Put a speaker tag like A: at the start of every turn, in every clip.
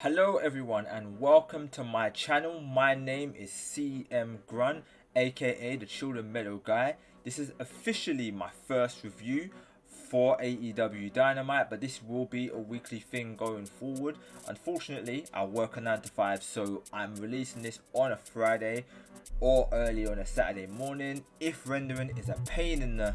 A: Hello everyone and welcome to my channel. My name is CM-GRUNT, aka the Children Meadow Guy. This is officially my first review for AEW Dynamite, but this will be a weekly thing going forward. Unfortunately, I work a 9 to 5, so I'm releasing this on a Friday or early on a Saturday morning if rendering is a pain in the...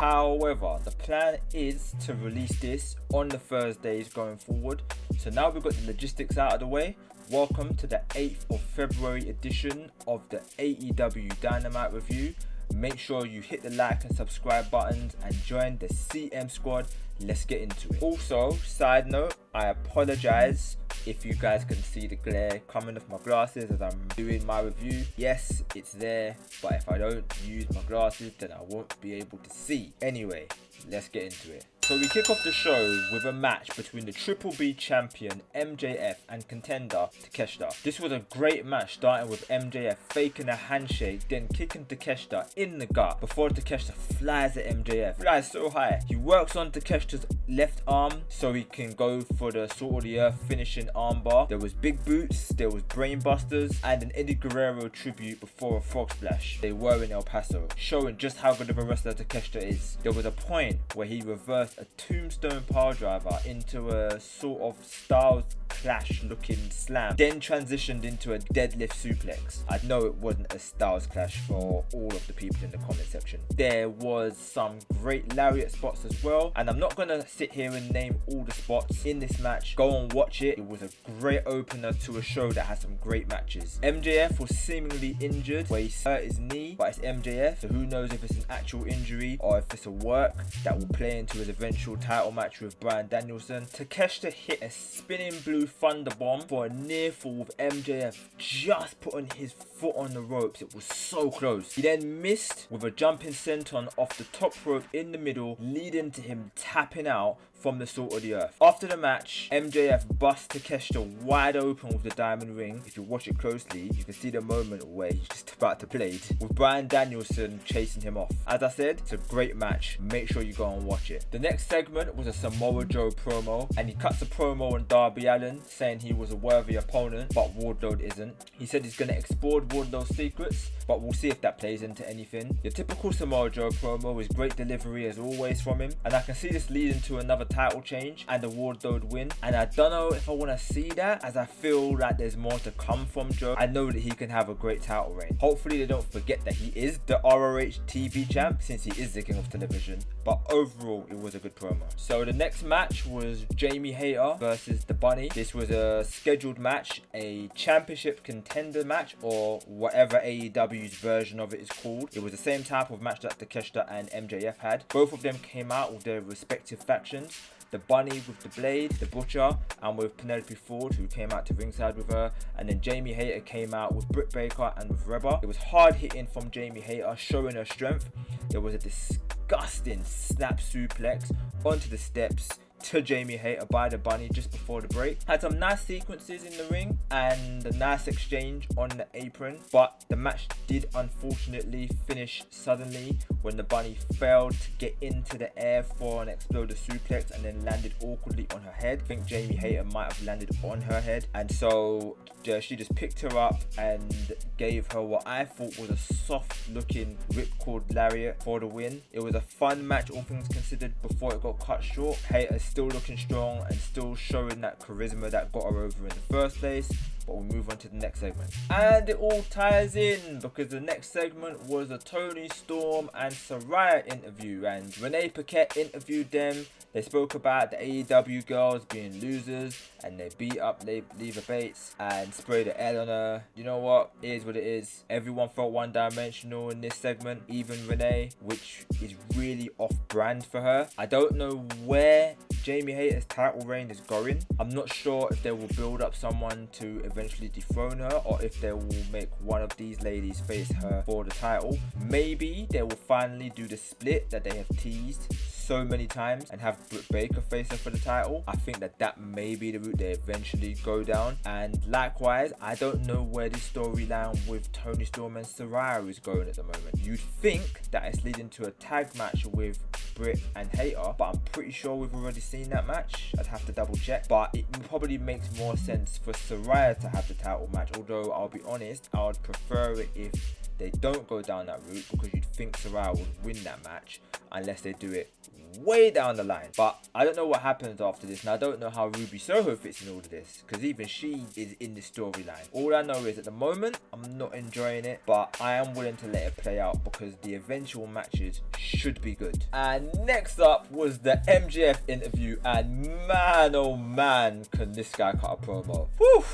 A: However, the plan is to release this on the Thursdays going forward. So now we've got the logistics out of the way. Welcome to the 8th of February edition of the AEW Dynamite review. Make sure you hit the like and subscribe buttons and join the CM squad. Let's get into it. Also, side note, I apologize if you guys can see the glare coming off my glasses as I'm doing my review. Yes, it's there, but if I don't use my glasses, then I won't be able to see. Anyway, let's get into it. So we kick off the show with a match between the Triple B champion MJF and contender Takeshita. This was a great match, starting with MJF faking a handshake, then kicking Takeshita in the gut before Takeshita flies at MJF. Flies so high. He works on Takeshita's left arm so he can go for the Salt of the Earth finishing armbar. There was big boots, there was brain busters, and an Eddie Guerrero tribute before a frog splash. They were in El Paso, showing just how good of a wrestler Takeshita is. There was a point where he reversed a tombstone power driver into a sort of Styles Clash looking slam, then transitioned into a deadlift suplex. I know it wasn't a Styles Clash for all of the people in the comment section. There was some great lariat spots as well, and I'm not gonna sit here and name all the spots in this match. Go and watch it. It was a great opener to a show that had some great matches. MJF was seemingly injured where he hurt his knee, but it's MJF, so who knows if it's an actual injury or if it's a work that will play into his eventual title match with Bryan Danielson. Takeshita hit a spinning blue thunder bomb for a near fall with MJF just putting his foot on the ropes. It was so close. He then missed with a jumping senton off the top rope in the middle, leading to him tapping out from the Salt of the Earth. After the match, MJF busts Takeshita wide open with the diamond ring. If you watch it closely, you can see the moment where he's just about to blade, with Bryan Danielson chasing him off. As I said, it's a great match. Make sure you go and watch it. The next segment was a Samoa Joe promo, and he cuts a promo on Darby Allin, saying he was a worthy opponent, but Wardlow isn't. He said he's going to explore Wardlow's secrets, but we'll see if that plays into anything. The typical Samoa Joe promo is great delivery as always from him, and I can see this leading to another title change and a Wardlow win, and I don't know if I want to see that, as I feel like there's more to come from Joe. I know that he can have a great title reign. Hopefully they don't forget that he is the ROH TV champ, since he is the king of television, but overall it was a good promo. So the next match was Jamie Hayter versus the Bunny. This was a scheduled match, a championship contender match, or whatever AEW's version of it is called. It was the same type of match that Takeshita and MJF had. Both of them came out with their respective factions. The Bunny with the Blade, the Butcher, and with Penelope Ford, who came out to ringside with her. And then Jamie Hayter came out with Britt Baker and with Reba. It was hard hitting from Jamie Hayter, showing her strength. There was a disgusting snap suplex onto the steps to Jamie Hayter by the Bunny just before the break. Had some nice sequences in the ring and a nice exchange on the apron, but the match did unfortunately finish suddenly when the Bunny failed to get into the air for an exploder suplex and then landed awkwardly on her head. I think Jamie Hayter might have landed on her head, and so she just picked her up and gave her what I thought was a soft looking ripcord lariat for the win. It was a fun match, all things considered, before it got cut short. Hayter still looking strong and still showing that charisma that got her over in the first place. But we'll move on to the next segment. And it all ties in because the next segment was a Tony Storm and Saraya interview, and Renee Paquette interviewed them. They spoke about the AEW girls being losers and they beat up Leva Bates and sprayed the air on her. You know what? It is what it is. Everyone felt one-dimensional in this segment, even Renee, which is really off-brand for her. I don't know where Jamie Hayter's title reign is going. I'm not sure if they will build up someone to eventually dethrone her, or if they will make one of these ladies face her for the title. Maybe they will finally do the split that they have teased so many times and have Britt Baker face her for the title, I think that may be the route they eventually go down. And likewise, I don't know where this storyline with Toni Storm and Saraya is going at the moment. You'd think that it's leading to a tag match with Britt and Hayter, but I'm pretty sure we've already seen that match. I'd have to double check, but it probably makes more sense for Saraya to have the title match, although I'll be honest, I would prefer it if they don't go down that route, because you'd think Saraya would win that match unless they do it way down the line. But I don't know what happens after this, and I don't know how Ruby Soho fits in all of this, because even she is in the storyline. All I know is at the moment I'm not enjoying it, but I am willing to let it play out because the eventual matches should be good. And next up was the MJF interview, and man oh man can this guy cut a promo. Whew.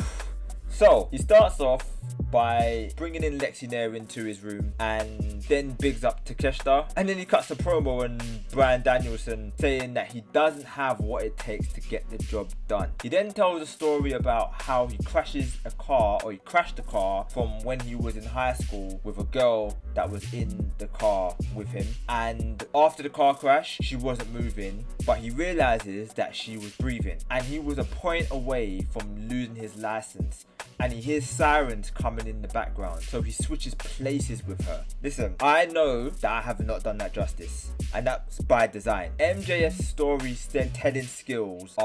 A: So he starts off by bringing in Lexi Nair into his room and then bigs up Takeshita, and then he cuts a promo on Bryan Danielson saying that he doesn't have what it takes to get the job done. He then tells a story about how he crashed a car from when he was in high school with a girl that was in the car with him, and after the car crash she wasn't moving, but he realizes that she was breathing, and he was a point away from losing his license, and he hears sirens coming in the background, so he switches places with her. Listen, I know that I have not done that justice, and that's by design. MJF's storytelling skills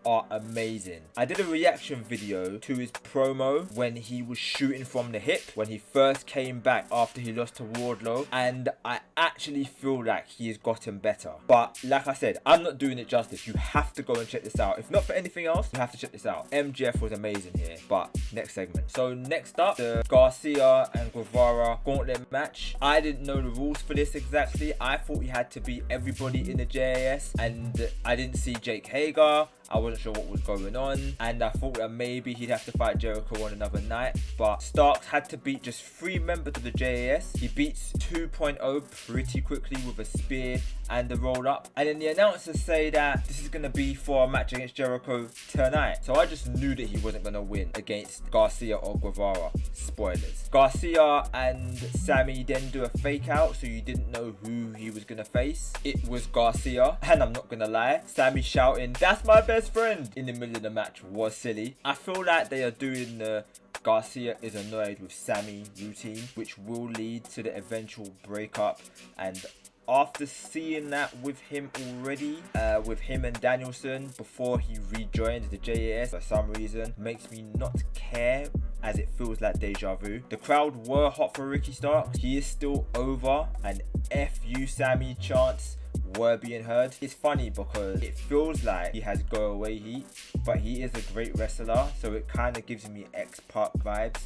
A: are amazing. I did a reaction video to his promo when he was shooting from the hip, when he first came back after he lost to Wardlow, and I actually feel like he has gotten better. But like I said, I'm not doing it justice. You have to go and check this out. If not for anything else, you have to check this out. MJF was amazing here. But next segment. So next up, the Garcia and Guevara gauntlet match. I didn't know the rules for this exactly. I thought he had to beat everybody in the JAS, and I didn't see Jake Hager. I wasn't sure what was going on, and I thought that maybe he'd have to fight Jericho on another night, but Starks had to beat just 3 members of the JAS. He beats 2.0 pretty quickly with a spear and a roll up, and then the announcers say that this is going to be for a match against Jericho tonight. So I just knew that he wasn't going to win against Garcia or Guevara. Spoilers. Garcia and Sammy then do a fake out, so you didn't know who he was going to face. It was Garcia, and I'm not going to lie, Sammy shouting, "That's my best friend," in the middle of the match was silly. I feel like they are doing the Garcia is annoyed with Sammy routine, which will lead to the eventual breakup, and after seeing that with him already, with him and Danielson before he rejoined the JAS for some reason, makes me not care, as it feels like deja vu. The crowd were hot for Ricky Starks. He is still over, and F you Sammy chants were being heard. It's funny because it feels like he has go away heat, but he is a great wrestler, so it kind of gives me X-Pac vibes.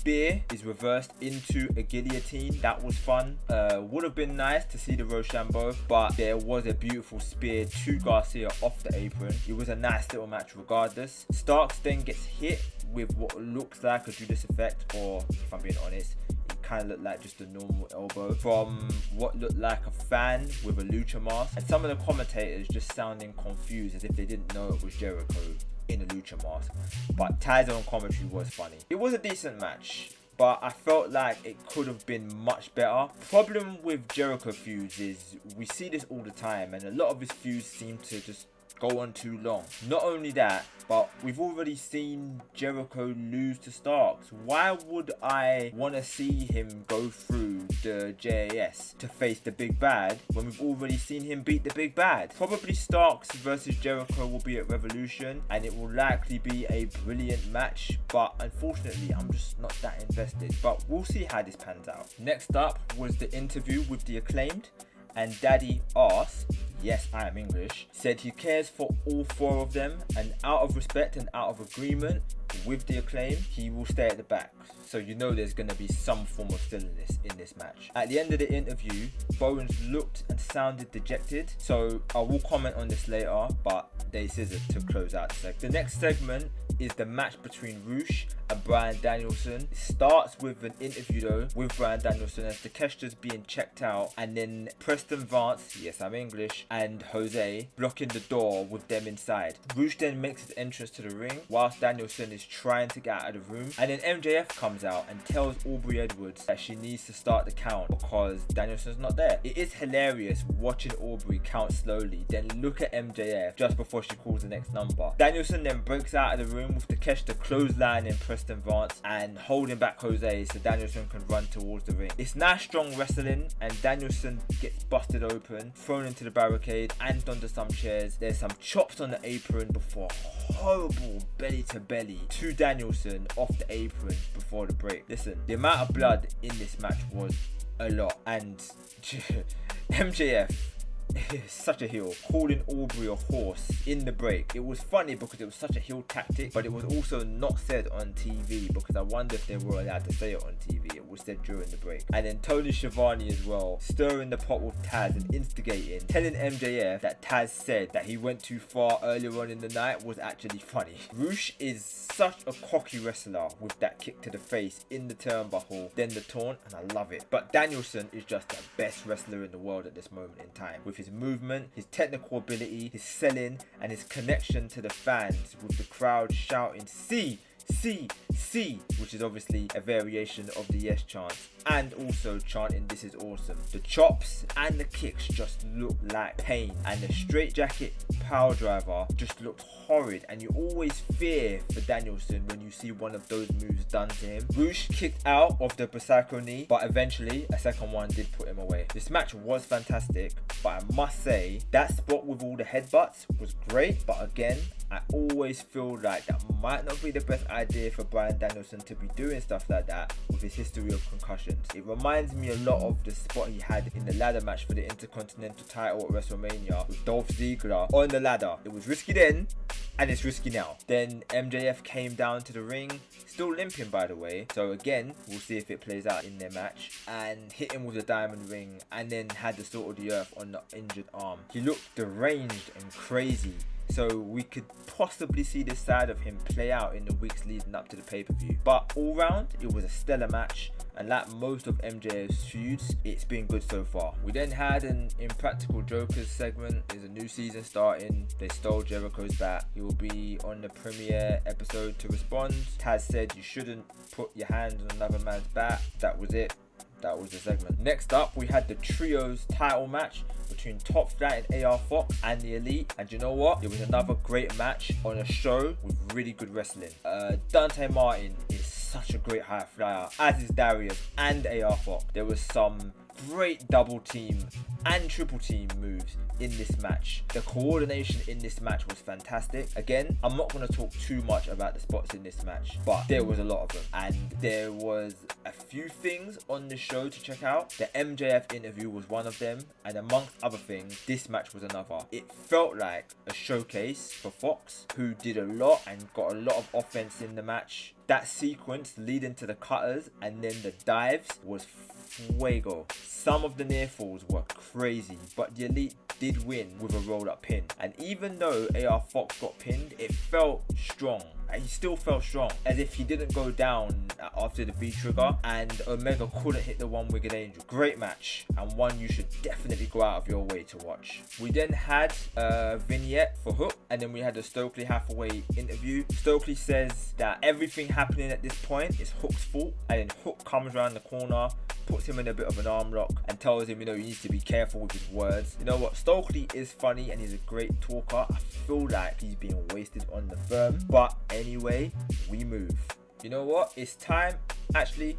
A: Spear is reversed into a guillotine. That was fun. Would have been nice to see the Rochambeau, but there was a beautiful spear to Garcia off the apron. It was a nice little match regardless. Starks then gets hit with what looks like a Judas effect, or if I'm being honest, it kind of looked like just a normal elbow from what looked like a fan with a lucha mask, and some of the commentators just sounding confused as if they didn't know it was Jericho in a lucha mask. But Ty's own commentary was funny. It was a decent match, but I felt like it could have been much better. Problem with Jericho feuds is we see this all the time, and a lot of his feuds seem to just go on too long. Not only that, but we've already seen Jericho lose to Starks. Why would I want to see him go through the JAS to face the big bad when we've already seen him beat the big bad? Probably Starks versus Jericho will be at Revolution, and it will likely be a brilliant match, but unfortunately I'm just not that invested. But we'll see how this pans out. Next up was the interview with the Acclaimed, and Daddy Arse, yes I am English, said he cares for all 4 of them, and out of respect and out of agreement with the Acclaim, he will stay at the back. So you know there's going to be some form of silliness in this match. At the end of the interview, Bowens looked and sounded dejected, so I will comment on this later, but they scissored to close out the segment. The next segment is the match between Roosh and Bryan Danielson. It starts with an interview though with Bryan Danielson as Takeshita's being checked out, and then Preston Vance, yes I'm English, and Jose blocking the door with them inside. Roosh then makes his entrance to the ring whilst Danielson is trying to get out of the room, and then MJF comes out and tells Aubrey Edwards that she needs to start the count because Danielson's not there. It is hilarious watching Aubrey count slowly, then look at MJF just before she calls the next number. Danielson then breaks out of the room with Takeshita clotheslining Preston Vance and holding back Jose so Danielson can run towards the ring. It's nice strong wrestling, and Danielson gets busted open, thrown into the barricade and onto some chairs. There's some chops on the apron before horrible belly to belly to Danielson off the apron before the break. Listen, the amount of blood in this match was a lot, and MJF such a heel, calling Aubrey a horse in the break. It was funny because it was such a heel tactic, but it was also not said on TV because I wonder if they were allowed to say it on TV. It was said during the break. And then Tony Schiavone as well, stirring the pot with Taz and instigating, telling MJF that Taz said that he went too far earlier on in the night was actually funny. Roosh is such a cocky wrestler with that kick to the face in the turnbuckle, then the taunt, and I love it. But Danielson is just the best wrestler in the world at this moment in time, with his movement, his technical ability, his selling, and his connection to the fans, with the crowd shouting "See, see, see," which is obviously a variation of the yes chant, and also chanting "This is awesome." The chops and the kicks just look like pain, and the straight jacket power driver just looked horrid, and you always fear for Danielson when you see one of those moves done to him. Roosh kicked out of the Psycho knee, but eventually a second one did put him away. This match was fantastic, but I must say that spot with all the headbutts was great, but again, I always feel like that might not be the best idea for Bryan Danielson to be doing stuff like that with his history of concussions. It reminds me a lot of the spot he had in the ladder match for the Intercontinental title at WrestleMania with Dolph Ziggler on the ladder. It was risky then, and it's risky now. Then MJF came down to the ring, still limping by the way, so again we'll see if it plays out in their match, and hit him with the diamond ring, and then had the Salt of the Earth on the injured arm. He looked deranged and crazy, so we could possibly see this side of him play out in the weeks leading up to the pay-per-view. But all round, it was a stellar match, and like most of MJF's feuds, it's been good so far. We then had an Impractical Jokers segment. There's a new season starting. They stole Jericho's bat. He will be on the premiere episode to respond. Taz said you shouldn't put your hand on another man's bat. That was it. That was the segment. Next up, we had the Trios title match between Top Flight and AR Fox and the Elite. And you know what? It was another great match on a show with really good wrestling. Dante Martin is such a great high flyer, as is Darius and AR Fox. There was some great double team and triple team moves in this match. The coordination in this match was fantastic. Again, I'm not going to talk too much about the spots in this match, but there was a lot of them, and there was a few things on the show to check out. The MJF interview was one of them, and amongst other things, this match was another. It felt like a showcase for Fox, who did a lot and got a lot of offense in the match. That sequence leading to the cutters and then the dives was fuego. Some of the near falls were crazy, but the Elite did win with a roll up pin. And even though AR Fox got pinned, it felt strong. He still felt strong, as if he didn't go down after the V-trigger, and Omega couldn't hit the one-wigged angel. Great match, and one you should definitely go out of your way to watch. We then had a vignette for Hook, and then we had a Stokely Hathaway interview. Stokely says that everything happening at this point is Hook's fault, and then Hook comes around the corner, puts him in a bit of an arm lock, and tells him, you know, he needs to be careful with his words. You know what? Stokely is funny and he's a great talker. I feel like he's being wasted on the firm, but anyway, we move. You know what? It's time. Actually,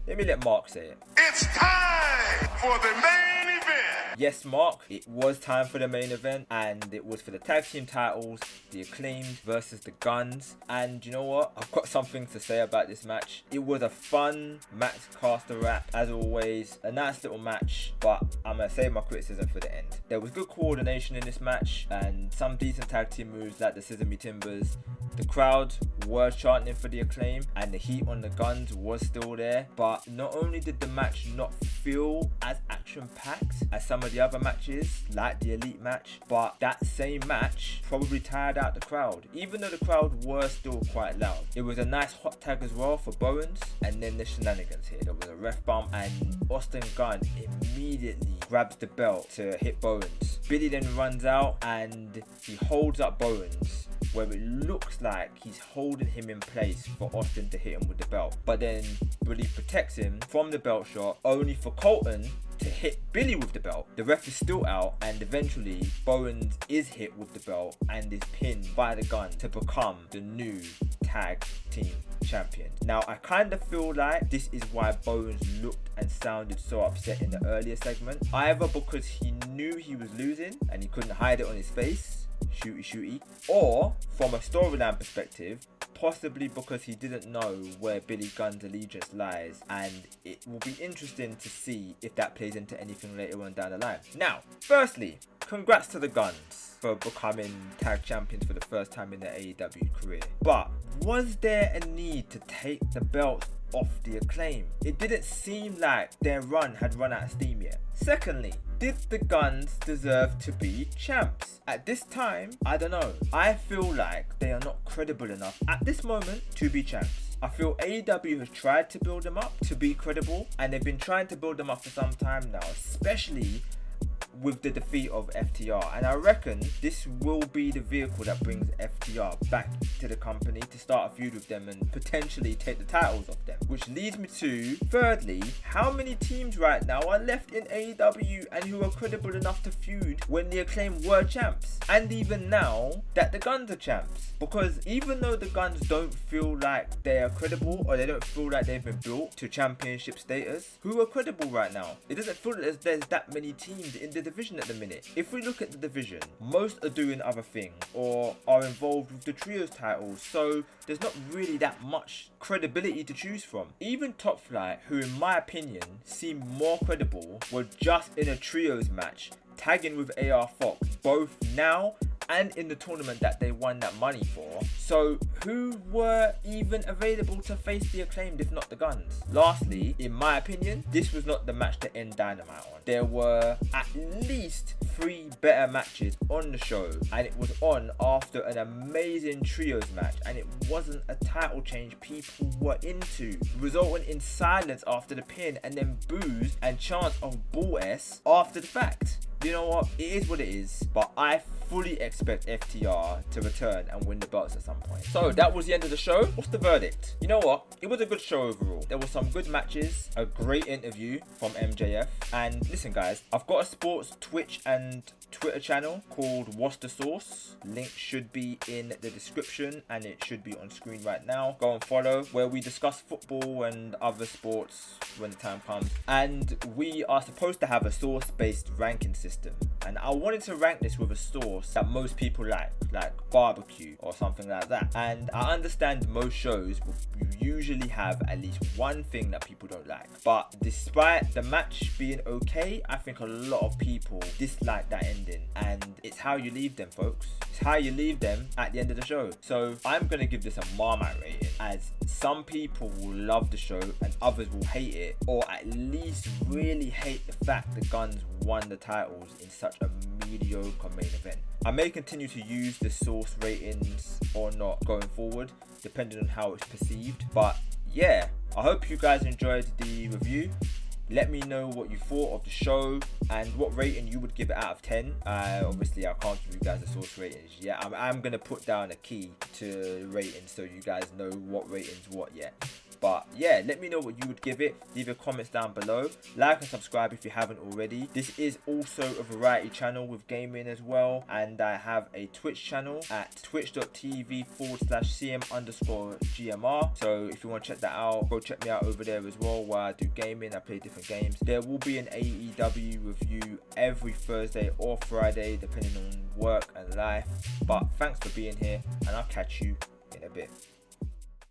A: let me let Mark say it.
B: It's time for the main event.
A: Yes, Mark, it was time for the main event, and it was for the tag team titles, the Acclaimed versus the Guns. And you know what? I've got something to say about this match. It was a fun Max Caster rap, as always. A nice little match, but I'm going to save my criticism for the end. There was good coordination in this match, and some decent tag team moves like the Sesame Timbers. The crowd were chanting for the Acclaim, and the heat on the Guns was still there. But not only did the match not feel as action-packed, as some of the other matches, like the Elite match, but that same match probably tired out the crowd, even though the crowd were still quite loud. It was a nice hot tag as well for Bowens, and then the shenanigans here. There was a ref bump, and Austin Gunn immediately grabs the belt to hit Bowens. Billy then runs out, and he holds up Bowens, where it looks like he's holding him in place for Austin to hit him with the belt. But then Billy protects him from the belt shot, only for Colton to hit Billy with the belt. The ref is still out, and eventually Bowens is hit with the belt and is pinned by the Gun to become the new tag team champion. Now, I kind of feel like this is why Bowens looked and sounded so upset in the earlier segment, either because he knew he was losing and he couldn't hide it on his face, shooty, or from a storyline perspective, possibly because he didn't know where Billy Gunn's allegiance lies, and it will be interesting to see if that plays into anything later on down the line. Now, firstly, congrats to the Guns for becoming tag champions for the first time in their AEW career. But was there a need to take the belts off the Acclaim? It didn't seem like their run had run out of steam yet. Secondly, did the Guns deserve to be champs? At this time, I don't know. I feel like they are not credible enough at this moment to be champs. I feel AEW has tried to build them up to be credible, and they've been trying to build them up for some time now, especially with the defeat of FTR, and I reckon this will be the vehicle that brings FTR back to the company to start a feud with them and potentially take the titles off them. Which leads me to, thirdly, how many teams right now are left in AEW and who are credible enough to feud when the Acclaim were champs, and even now that the Guns are champs? Because even though the Guns don't feel like they are credible, or they don't feel like they've been built to championship status, who are credible right now? It doesn't feel like there's that many teams in the division at the minute. If we look at the division, most are doing other things or are involved with the trios titles, so there's not really that much credibility to choose from. Even Top Flight, who in my opinion seem more credible, were just in a trios match tagging with AR Fox, both now and in the tournament that they won that money for. So who were even available to face the Acclaimed if not the Guns? Lastly, in my opinion, this was not the match to end Dynamite on. There were at least 3 better matches on the show, and it was on after an amazing trios match, and it wasn't a title change people were into, resulting in silence after the pin and then boos and chants of Bull S after the fact. You know what? It is what it is, but I fully expect FTR to return and win the belts at some point. So that was the end of the show. What's the verdict? You know what? It was a good show overall. There were some good matches, a great interview from MJF, and listen guys, I've got a sports Twitch and Twitter channel called What's the Source. Link should be in the description and it should be on screen right now. Go and follow, where we discuss football and other sports when the time comes. And we are supposed to have a source-based ranking system, and I wanted to rank this with a source that most people like barbecue or something like that. And I understand most shows will usually have at least one thing that people don't like, but despite the match being okay, I think a lot of people dislike that ending, and it's how you leave them, folks. It's how you leave them at the end of the show. So I'm gonna give this a Marmite rating, as some people will love the show and others will hate it, or at least really hate the fact the Guns won the titles in such a mediocre main event. I may continue to use the source ratings or not going forward, depending on how it's perceived. But yeah, I hope you guys enjoyed the review. Let me know what you thought of the show and what rating you would give it out of 10. Obviously, I can't give you guys the source ratings yet. I'm going to put down a key to the ratings so you guys know what ratings what yet. But yeah, let me know what you would give it. Leave your comments down below. Like and subscribe if you haven't already. This is also a variety channel with gaming as well. And I have a Twitch channel at twitch.tv/CM_GRUNT. So if you want to check that out, go check me out over there as well, where I do gaming. I play different games. There will be an AEW review every Thursday or Friday, depending on work and life. But thanks for being here, and I'll catch you in a bit.